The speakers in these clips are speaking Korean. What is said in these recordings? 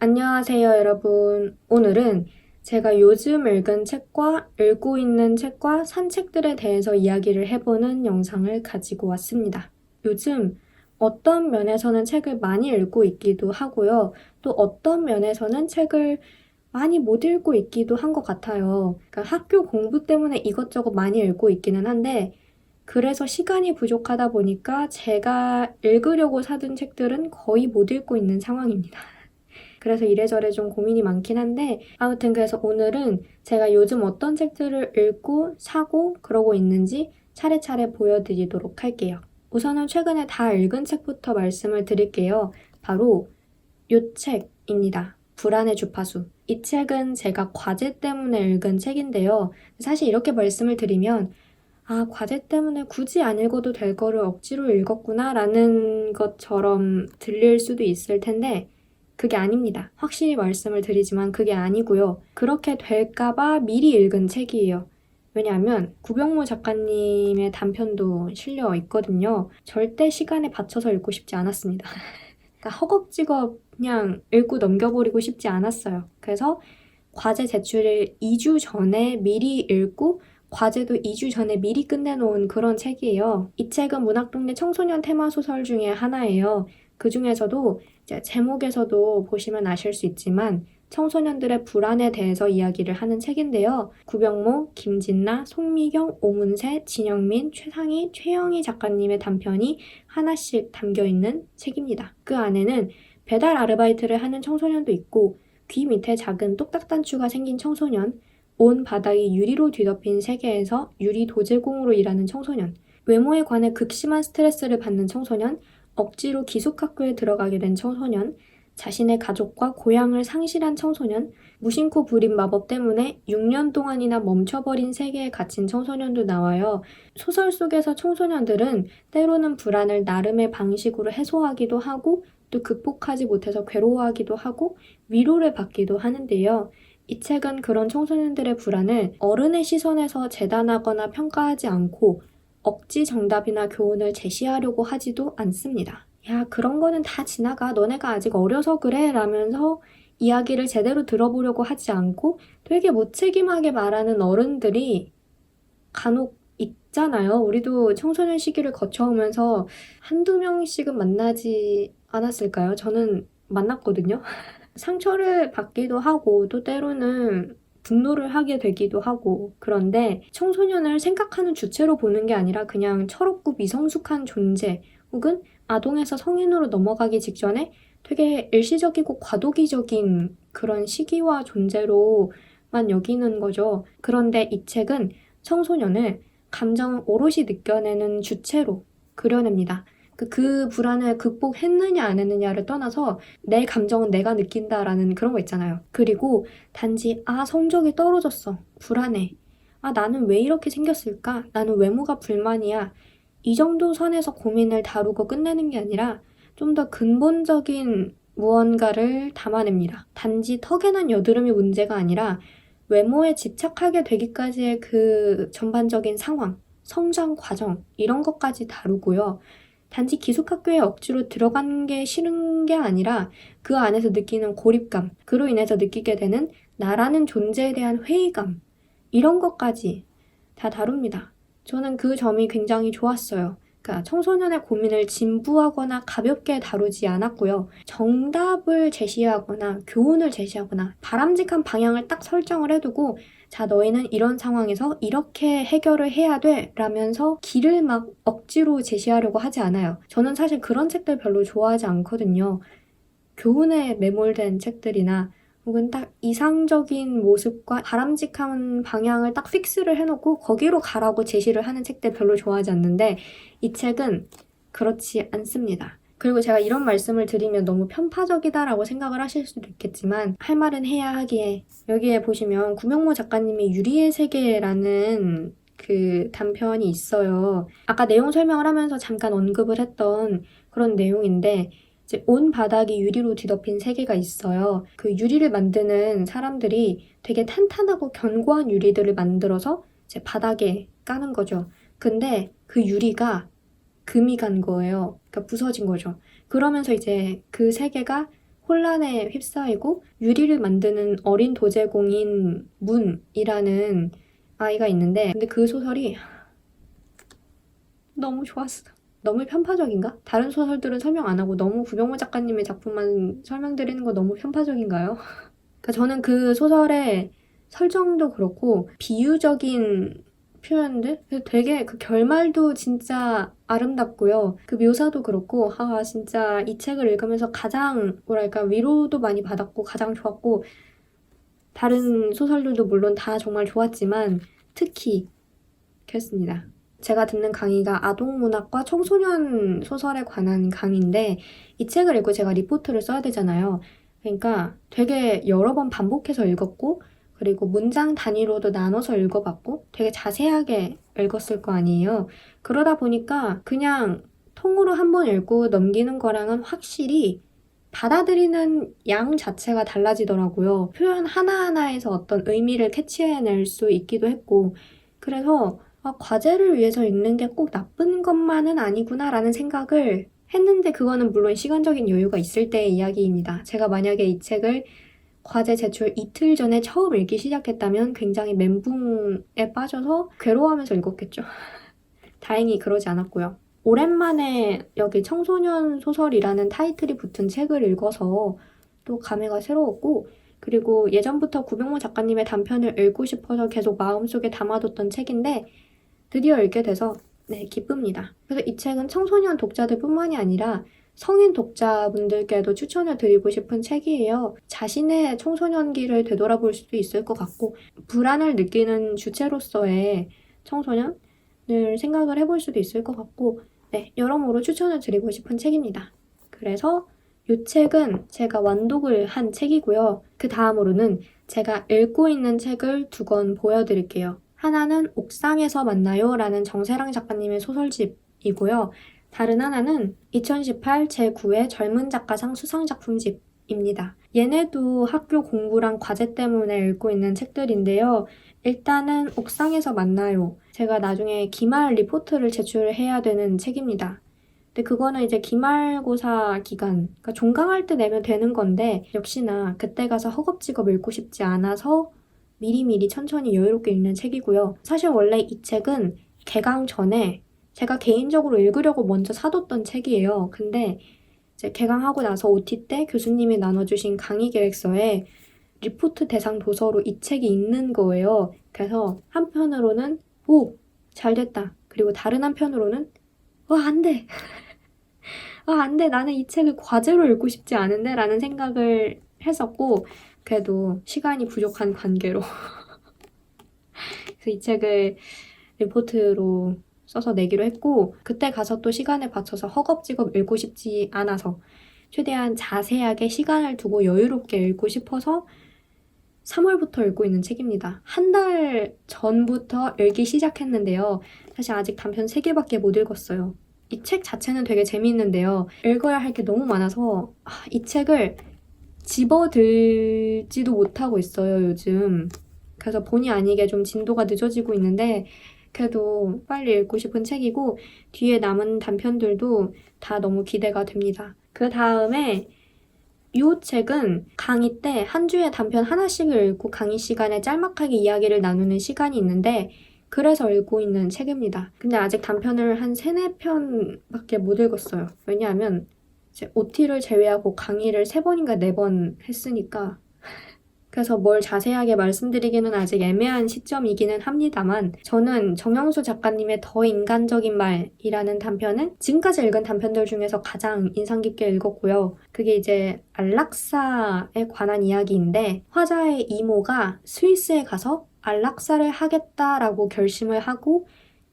안녕하세요, 여러분. 오늘은 제가 요즘 읽은 책과 읽고 있는 책과 산 책들에 대해서 이야기를 해보는 영상을 가지고 왔습니다. 요즘 어떤 면에서는 책을 많이 읽고 있기도 하고요. 또 어떤 면에서는 책을 많이 못 읽고 있기도 한 것 같아요. 그러니까 학교 공부 때문에 이것저것 많이 읽고 있기는 한데, 그래서 시간이 부족하다 보니까 제가 읽으려고 사둔 책들은 거의 못 읽고 있는 상황입니다. 그래서 이래저래 좀 고민이 많긴 한데 아무튼 그래서 오늘은 제가 요즘 어떤 책들을 읽고 사고 그러고 있는지 차례차례 보여드리도록 할게요. 우선은 최근에 다 읽은 책부터 말씀을 드릴게요. 바로 요 책입니다. 불안의 주파수. 이 책은 제가 과제 때문에 읽은 책인데요. 사실 이렇게 말씀을 드리면 과제 때문에 굳이 안 읽어도 될 거를 억지로 읽었구나 라는 것처럼 들릴 수도 있을 텐데 그게 아닙니다. 확실히 말씀을 드리지만 그게 아니고요. 그렇게 될까봐 미리 읽은 책이에요. 왜냐하면 구병모 작가님의 단편도 실려 있거든요. 절대 시간에 받쳐서 읽고 싶지 않았습니다. 그러니까 허겁지겁 그냥 읽고 넘겨버리고 싶지 않았어요. 그래서 과제 제출을 2주 전에 미리 읽고 과제도 2주 전에 미리 끝내놓은 그런 책이에요. 이 책은 문학동네 청소년 테마 소설 중에 하나예요. 그 중에서도 이제 제목에서도 보시면 아실 수 있지만 청소년들의 불안에 대해서 이야기를 하는 책인데요. 구병모, 김진나, 송미경, 오문세, 진영민, 최상희, 최영희 작가님의 단편이 하나씩 담겨있는 책입니다. 그 안에는 배달 아르바이트를 하는 청소년도 있고 귀 밑에 작은 똑딱단추가 생긴 청소년, 온 바닥이 유리로 뒤덮인 세계에서 유리 도제공으로 일하는 청소년, 외모에 관해 극심한 스트레스를 받는 청소년, 억지로 기숙학교에 들어가게 된 청소년, 자신의 가족과 고향을 상실한 청소년, 무심코 부린 마법 때문에 6년 동안이나 멈춰버린 세계에 갇힌 청소년도 나와요. 소설 속에서 청소년들은 때로는 불안을 나름의 방식으로 해소하기도 하고 또 극복하지 못해서 괴로워하기도 하고 위로를 받기도 하는데요. 이 책은 그런 청소년들의 불안을 어른의 시선에서 재단하거나 평가하지 않고 억지 정답이나 교훈을 제시하려고 하지도 않습니다. 야, 그런 거는 다 지나가. 너네가 아직 어려서 그래. 라면서 이야기를 제대로 들어보려고 하지 않고 되게 무책임하게 말하는 어른들이 간혹 있잖아요. 우리도 청소년 시기를 거쳐오면서 한두 명씩은 만나지 않았을까요? 저는 만났거든요. 상처를 받기도 하고 또 때로는 분노를 하게 되기도 하고 그런데 청소년을 생각하는 주체로 보는 게 아니라 그냥 철없고 미성숙한 존재 혹은 아동에서 성인으로 넘어가기 직전에 되게 일시적이고 과도기적인 그런 시기와 존재로만 여기는 거죠. 그런데 이 책은 청소년을 감정을 오롯이 느껴내는 주체로 그려냅니다. 그 불안을 극복했느냐 안 했느냐를 떠나서 내 감정은 내가 느낀다라는 그런 거 있잖아요. 그리고 단지 성적이 떨어졌어. 불안해. 나는 왜 이렇게 생겼을까? 나는 외모가 불만이야. 이 정도 선에서 고민을 다루고 끝내는 게 아니라 좀 더 근본적인 무언가를 담아냅니다. 단지 턱에 난 여드름이 문제가 아니라 외모에 집착하게 되기까지의 그 전반적인 상황, 성장 과정 이런 것까지 다루고요. 단지 기숙학교에 억지로 들어간 게 싫은 게 아니라 그 안에서 느끼는 고립감, 그로 인해서 느끼게 되는 나라는 존재에 대한 회의감, 이런 것까지 다 다룹니다. 저는 그 점이 굉장히 좋았어요. 그러니까 청소년의 고민을 진부하거나 가볍게 다루지 않았고요. 정답을 제시하거나 교훈을 제시하거나 바람직한 방향을 딱 설정을 해두고 자, 너희는 이런 상황에서 이렇게 해결을 해야 돼 라면서 길을 막 억지로 제시하려고 하지 않아요. 저는 사실 그런 책들 별로 좋아하지 않거든요. 교훈에 매몰된 책들이나 혹은 딱 이상적인 모습과 바람직한 방향을 딱 픽스를 해놓고 거기로 가라고 제시를 하는 책들 별로 좋아하지 않는데 이 책은 그렇지 않습니다. 그리고 제가 이런 말씀을 드리면 너무 편파적이다라고 생각을 하실 수도 있겠지만 할 말은 해야 하기에 여기에 보시면 구명모 작가님이 유리의 세계라는 그 단편이 있어요. 아까 내용 설명을 하면서 잠깐 언급을 했던 그런 내용인데 이제 온 바닥이 유리로 뒤덮인 세계가 있어요. 그 유리를 만드는 사람들이 되게 탄탄하고 견고한 유리들을 만들어서 이제 바닥에 까는 거죠. 근데 그 유리가 금이 간 거예요. 그러니까 부서진 거죠. 그러면서 이제 그 세계가 혼란에 휩싸이고 유리를 만드는 어린 도제공인 문이라는 아이가 있는데, 근데 그 소설이 너무 좋았어. 너무 편파적인가? 다른 소설들은 설명 안 하고 너무 구병모 작가님의 작품만 설명드리는 거 너무 편파적인가요? 그러니까 저는 그 소설의 설정도 그렇고 비유적인 표현들? 되게 그 결말도 진짜 아름답고요. 그 묘사도 그렇고, 진짜 이 책을 읽으면서 가장 뭐랄까 위로도 많이 받았고 가장 좋았고, 다른 소설들도 물론 다 정말 좋았지만 특히 그렇습니다. 제가 듣는 강의가 아동문학과 청소년 소설에 관한 강의인데, 이 책을 읽고 제가 리포트를 써야 되잖아요. 그러니까 되게 여러 번 반복해서 읽었고, 그리고 문장 단위로도 나눠서 읽어봤고, 되게 자세하게 읽었을 거 아니에요. 그러다 보니까 그냥 통으로 한 번 읽고 넘기는 거랑은 확실히 받아들이는 양 자체가 달라지더라고요. 표현 하나하나에서 어떤 의미를 캐치해낼 수 있기도 했고, 그래서 과제를 위해서 읽는 게 꼭 나쁜 것만은 아니구나라는 생각을 했는데, 그거는 물론 시간적인 여유가 있을 때의 이야기입니다. 제가 만약에 이 책을 과제 제출 이틀 전에 처음 읽기 시작했다면 굉장히 멘붕에 빠져서 괴로워하면서 읽었겠죠. 다행히 그러지 않았고요. 오랜만에 여기 청소년 소설이라는 타이틀이 붙은 책을 읽어서 또 감회가 새로웠고, 그리고 예전부터 구병모 작가님의 단편을 읽고 싶어서 계속 마음속에 담아뒀던 책인데 드디어 읽게 돼서 기쁩니다. 그래서 이 책은 청소년 독자들뿐만이 아니라 성인 독자분들께도 추천을 드리고 싶은 책이에요. 자신의 청소년기를 되돌아볼 수도 있을 것 같고, 불안을 느끼는 주체로서의 청소년을 생각을 해볼 수도 있을 것 같고, 여러모로 추천을 드리고 싶은 책입니다. 그래서 이 책은 제가 완독을 한 책이고요. 그 다음으로는 제가 읽고 있는 책을 두 권 보여드릴게요. 하나는 옥상에서 만나요 라는 정세랑 작가님의 소설집이고요. 다른 하나는 2018 제9회 젊은 작가상 수상작품집입니다. 얘네도 학교 공부랑 과제 때문에 읽고 있는 책들인데요. 일단은 옥상에서 만나요. 제가 나중에 기말 리포트를 제출해야 되는 책입니다. 근데 그거는 이제 기말고사 기간, 그러니까 종강할 때 내면 되는 건데, 역시나 그때 가서 허겁지겁 읽고 싶지 않아서 미리미리 천천히 여유롭게 읽는 책이고요. 사실 원래 이 책은 개강 전에 제가 개인적으로 읽으려고 먼저 사뒀던 책이에요. 근데 이제 개강하고 나서 OT 때 교수님이 나눠주신 강의 계획서에 리포트 대상 도서로 이 책이 있는 거예요. 그래서 한편으로는 잘 됐다. 그리고 다른 한편으로는 안 돼. 안 돼. 나는 이 책을 과제로 읽고 싶지 않은데 라는 생각을 했었고, 그래도 시간이 부족한 관계로 그래서 이 책을 리포트로 써서 내기로 했고, 그때 가서 또 시간을 맞춰서 허겁지겁 읽고 싶지 않아서 최대한 자세하게 시간을 두고 여유롭게 읽고 싶어서 3월부터 읽고 있는 책입니다. 한 달 전부터 읽기 시작했는데요. 사실 아직 단편 3개밖에 못 읽었어요. 이 책 자체는 되게 재미있는데요. 읽어야 할 게 너무 많아서 이 책을 집어들지도 못하고 있어요, 요즘. 그래서 본의 아니게 좀 진도가 늦어지고 있는데, 그래도 빨리 읽고 싶은 책이고, 뒤에 남은 단편들도 다 너무 기대가 됩니다. 그 다음에 이 책은 강의 때 한 주에 단편 하나씩을 읽고 강의 시간에 짤막하게 이야기를 나누는 시간이 있는데, 그래서 읽고 있는 책입니다. 근데 아직 단편을 한 3, 4편밖에 못 읽었어요. 왜냐하면 이제 OT를 제외하고 강의를 3번인가 4번 했으니까. 그래서 뭘 자세하게 말씀드리기는 아직 애매한 시점이기는 합니다만, 저는 정영수 작가님의 더 인간적인 말이라는 단편은 지금까지 읽은 단편들 중에서 가장 인상 깊게 읽었고요. 그게 이제 안락사에 관한 이야기인데, 화자의 이모가 스위스에 가서 안락사를 하겠다라고 결심을 하고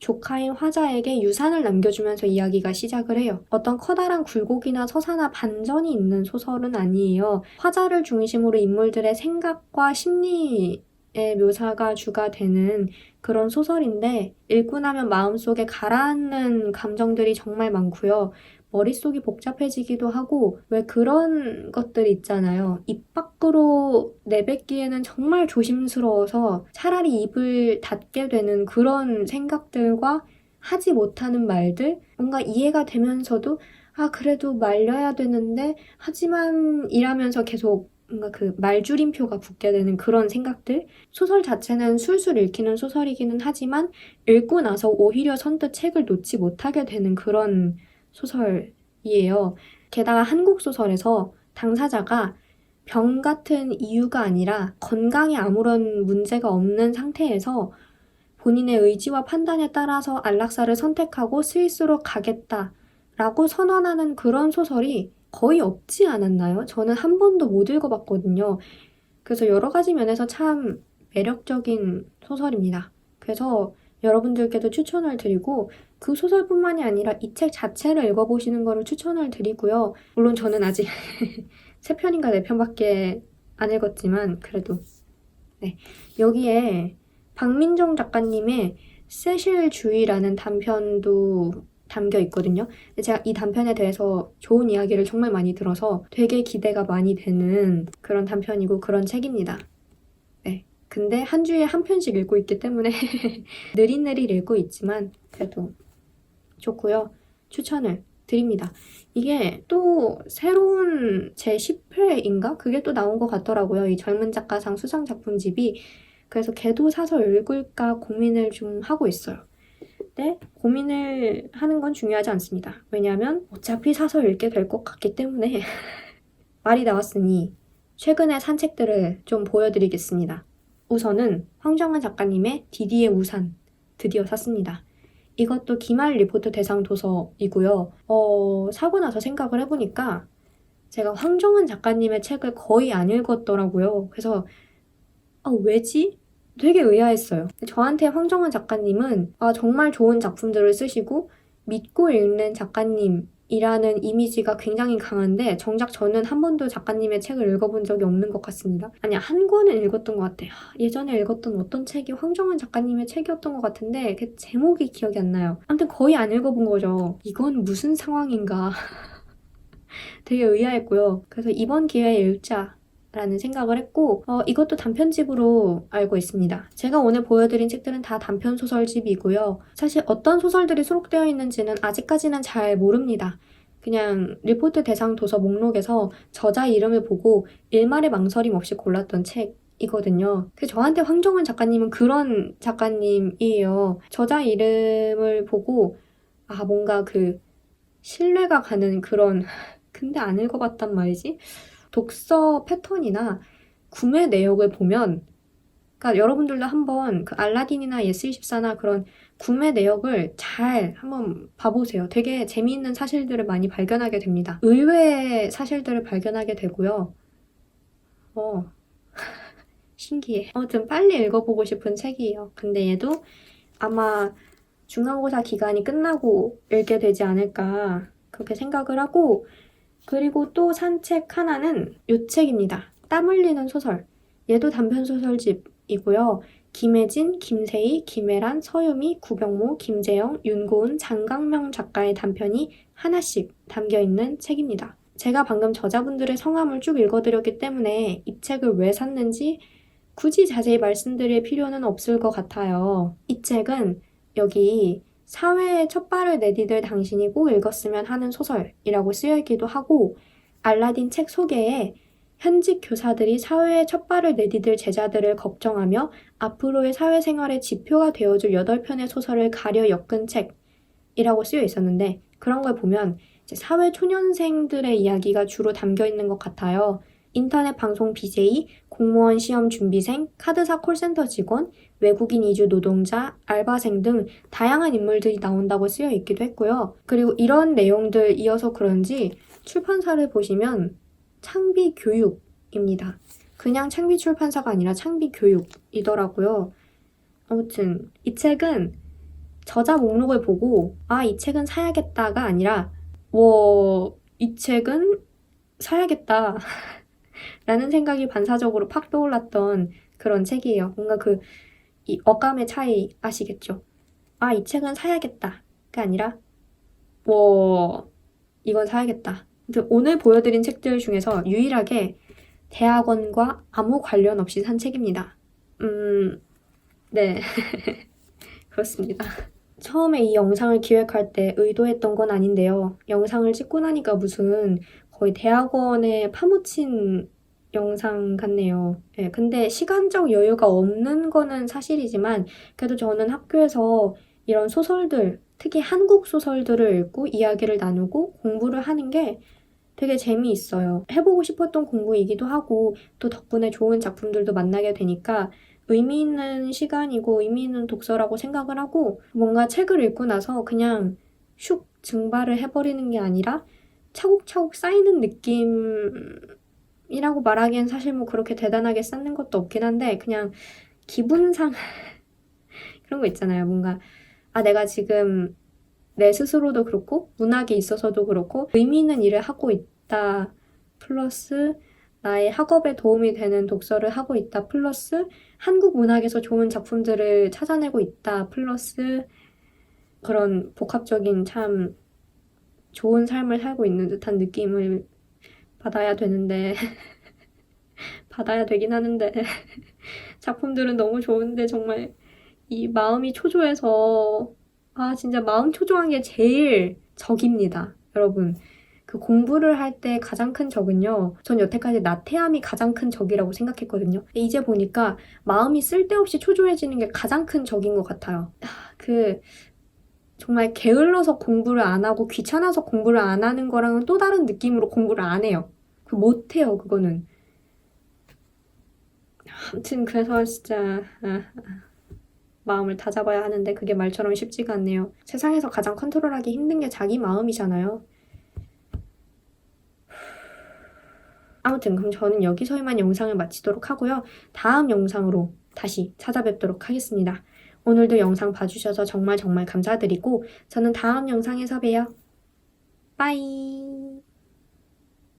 조카인 화자에게 유산을 남겨주면서 이야기가 시작을 해요. 어떤 커다란 굴곡이나 서사나 반전이 있는 소설은 아니에요. 화자를 중심으로 인물들의 생각과 심리의 묘사가 주가 되는 그런 소설인데, 읽고 나면 마음속에 가라앉는 감정들이 정말 많고요. 머릿속이 복잡해지기도 하고, 왜 그런 것들 있잖아요. 입 밖으로 내뱉기에는 정말 조심스러워서 차라리 입을 닫게 되는 그런 생각들과 하지 못하는 말들, 뭔가 이해가 되면서도 그래도 말려야 되는데, 하지만 이라면서 계속 뭔가 그 말줄임표가 붙게 되는 그런 생각들? 소설 자체는 술술 읽히는 소설이기는 하지만, 읽고 나서 오히려 선뜻 책을 놓지 못하게 되는 그런 소설이에요. 게다가 한국 소설에서 당사자가 병 같은 이유가 아니라 건강에 아무런 문제가 없는 상태에서 본인의 의지와 판단에 따라서 안락사를 선택하고 스위스로 가겠다라고 선언하는 그런 소설이 거의 없지 않았나요? 저는 한 번도 못 읽어봤거든요. 그래서 여러 가지 면에서 참 매력적인 소설입니다. 그래서 여러분들께도 추천을 드리고 그 소설뿐만이 아니라 이 책 자체를 읽어보시는 거를 추천을 드리고요. 물론 저는 아직 3편인가 4편밖에 안 읽었지만 그래도 네. 여기에 박민정 작가님의 세실 주의라는 단편도 담겨 있거든요. 근데 제가 이 단편에 대해서 좋은 이야기를 정말 많이 들어서 되게 기대가 많이 되는 그런 단편이고 그런 책입니다. 네. 근데 한 주에 한 편씩 읽고 있기 때문에 느릿느릿 읽고 있지만 그래도 좋고요. 추천을 드립니다. 이게 또 새로운 제 10회인가? 그게 또 나온 것 같더라고요. 이 젊은 작가상 수상 작품집이. 그래서 걔도 사서 읽을까 고민을 좀 하고 있어요. 근데 고민을 하는 건 중요하지 않습니다. 왜냐하면 어차피 사서 읽게 될 것 같기 때문에 말이 나왔으니 최근에 산 책들을 좀 보여드리겠습니다. 우선은 황정은 작가님의 디디의 우산 드디어 샀습니다. 이것도 기말 리포트 대상 도서이고요. 사고 나서 생각을 해보니까 제가 황정은 작가님의 책을 거의 안 읽었더라고요. 그래서 왜지? 되게 의아했어요. 저한테 황정은 작가님은 정말 좋은 작품들을 쓰시고 믿고 읽는 작가님이라는 이미지가 굉장히 강한데 정작 저는 한 번도 작가님의 책을 읽어본 적이 없는 것 같습니다. 아니, 한 권은 읽었던 것 같아요. 예전에 읽었던 어떤 책이 황정은 작가님의 책이었던 것 같은데 그 제목이 기억이 안 나요. 아무튼 거의 안 읽어본 거죠. 이건 무슨 상황인가. 되게 의아했고요. 그래서 이번 기회에 읽자 라는 생각을 했고 이것도 단편집으로 알고 있습니다. 제가 오늘 보여드린 책들은 다 단편 소설집이고요. 사실 어떤 소설들이 수록되어 있는지는 아직까지는 잘 모릅니다. 그냥 리포트 대상 도서 목록에서 저자 이름을 보고 일말의 망설임 없이 골랐던 책이거든요. 저한테 황정은 작가님은 그런 작가님이에요. 저자 이름을 보고 뭔가 그 신뢰가 가는 그런 근데 안 읽어봤단 말이지? 독서 패턴이나 구매 내역을 보면 그러니까 여러분들도 한번 그 알라딘이나 예스24나 그런 구매 내역을 잘 한번 봐보세요. 되게 재미있는 사실들을 많이 발견하게 됩니다. 의외의 사실들을 발견하게 되고요. 신기해. 아무튼 빨리 읽어보고 싶은 책이에요. 근데 얘도 아마 중간고사 기간이 끝나고 읽게 되지 않을까 그렇게 생각을 하고 그리고 또 산 책 하나는 이 책입니다. 땀 흘리는 소설. 얘도 단편 소설집이고요. 김혜진, 김세희, 김혜란, 서유미, 구병모, 김재영, 윤고은, 장강명 작가의 단편이 하나씩 담겨있는 책입니다. 제가 방금 저자분들의 성함을 쭉 읽어드렸기 때문에 이 책을 왜 샀는지 굳이 자세히 말씀드릴 필요는 없을 것 같아요. 이 책은 여기 사회에 첫 발을 내디딜 당신이 꼭 읽었으면 하는 소설이라고 쓰여있기도 하고 알라딘 책 소개에 현직 교사들이 사회에 첫 발을 내디딜 제자들을 걱정하며 앞으로의 사회생활의 지표가 되어줄 8편의 소설을 가려 엮은 책이라고 쓰여 있었는데 그런 걸 보면 이제 사회 초년생들의 이야기가 주로 담겨 있는 것 같아요. 인터넷 방송 BJ, 공무원 시험 준비생, 카드사 콜센터 직원, 외국인 이주 노동자, 알바생 등 다양한 인물들이 나온다고 쓰여 있기도 했고요. 그리고 이런 내용들 이어서 그런지 출판사를 보시면 창비교육입니다. 그냥 창비출판사가 아니라 창비교육이더라고요. 아무튼 이 책은 저자 목록을 보고 이 책은 사야겠다가 아니라 이 책은 사야겠다 라는 생각이 반사적으로 팍 떠올랐던 그런 책이에요. 뭔가 이 어감의 차이 아시겠죠? 이 책은 사야겠다가 아니라 이건 사야겠다. 오늘 보여드린 책들 중에서 유일하게 대학원과 아무 관련 없이 산 책입니다. 네. 그렇습니다. 처음에 이 영상을 기획할 때 의도했던 건 아닌데요. 영상을 찍고 나니까 무슨 거의 대학원에 파묻힌 영상 같네요. 예, 근데 시간적 여유가 없는 거는 사실이지만 그래도 저는 학교에서 이런 소설들, 특히 한국 소설들을 읽고 이야기를 나누고 공부를 하는 게 되게 재미있어요. 해보고 싶었던 공부이기도 하고 또 덕분에 좋은 작품들도 만나게 되니까 의미 있는 시간이고 의미 있는 독서라고 생각을 하고 뭔가 책을 읽고 나서 그냥 슉 증발을 해버리는 게 아니라 차곡차곡 쌓이는 느낌이라고 말하기엔 사실 뭐 그렇게 대단하게 쌓는 것도 없긴 한데 그냥 기분상 그런 거 있잖아요. 뭔가 내가 지금 내 스스로도 그렇고 문학에 있어서도 그렇고 의미 있는 일을 하고 있다 플러스 나의 학업에 도움이 되는 독서를 하고 있다 플러스 한국 문학에서 좋은 작품들을 찾아내고 있다 플러스 그런 복합적인 참 좋은 삶을 살고 있는 듯한 느낌을 받아야 되는데 받아야 되긴 하는데 작품들은 너무 좋은데 정말 이 마음이 초조해서 진짜 마음 초조한 게 제일 적입니다. 여러분. 그 공부를 할 때 가장 큰 적은요. 전 여태까지 나태함이 가장 큰 적이라고 생각했거든요. 이제 보니까 마음이 쓸데없이 초조해지는 게 가장 큰 적인 것 같아요. 정말 게을러서 공부를 안 하고 귀찮아서 공부를 안 하는 거랑은 또 다른 느낌으로 공부를 안 해요. 못 해요, 그거는. 아무튼 그래서 진짜 마음을 다잡아야 하는데 그게 말처럼 쉽지가 않네요. 세상에서 가장 컨트롤하기 힘든 게 자기 마음이잖아요. 아무튼 그럼 저는 여기서 이만 영상을 마치도록 하고요. 다음 영상으로 다시 찾아뵙도록 하겠습니다. 오늘도 영상 봐주셔서 정말 정말 감사드리고 저는 다음 영상에서 봬요. 빠이.